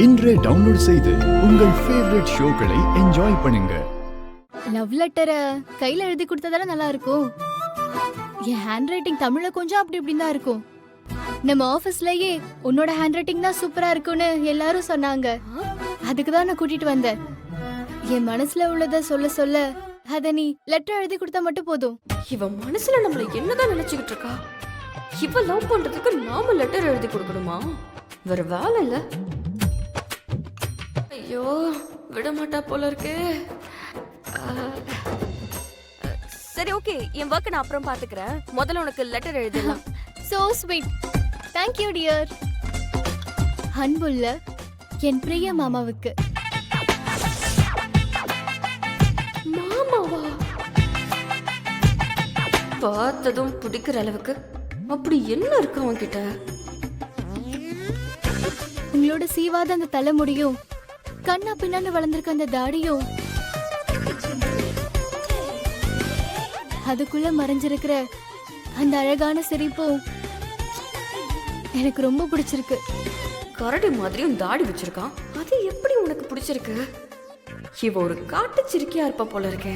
இன்றே டவுன்லோட் செய்து உங்கள் ஃபேவரட் ஷோக்களை என்ஜாய் பண்ணுங்க. லவ் லெட்டரை கையில எழுதி கொடுத்ததால நல்லா இருக்கும். என் ஹேண்ட் ரைட்டிங் தமிழ்ல கொஞ்சம் அப்படி இப்படின்னு தான் இருக்கும். நம்ம ஆபீஸ்லயே உன்னோட ஹேண்ட் ரைட்டிங் தான் சூப்பரா இருக்கும்னு எல்லாரும் சொன்னாங்க. அதுக்கு தான் நான் கூட்டிட்டு வந்தேன். என் மனசுல உள்ளத சொல்ல சொல்ல அத நீ லெட்டர் எழுதி கொடுத்தா மட்டும் போதும். இவ மனசுல நம்மள என்னதான் நினைச்சுக்கிட்டு இருக்கா? இவ லவ் பண்றதுக்கு நாம லெட்டர் எழுதி கொடுக்கணுமா? வேற வேலை இல்ல. ஐயோ, விட மாட்டா போல இருக்கு. சரி, ஓகே, என் ஒர்க் நான் அப்புறம் பாத்துக்கிறேன். முதல்ல உனக்கு லெட்டர் எழுதலாம். So sweet. Thank you dear. அன்புள்ள என் பிரிய மாமாவுக்கு. மாமாவா? பார்த்ததும் பிடிக்கிற அளவுக்கு அப்படி என்ன இருக்கு அவன் கிட்ட? உங்களோட சீவாத அந்த தலைமுடியும் கண்ணா பின்னான்னு வளர்ந்திருக்க அந்த தாடியும் அதுக்குள்ள மறைஞ்சிருக்கிற அந்த அழகான சிரிப்பும் எனக்கு ரொம்ப பிடிச்சிருக்கு. கரடி மாதிரியும் தாடி வச்சிருக்கான். அது எப்படி உனக்கு பிடிச்சிருக்கு? இவ ஒரு காட்டு சிரிக்கியா இருப்ப போல இருக்கே.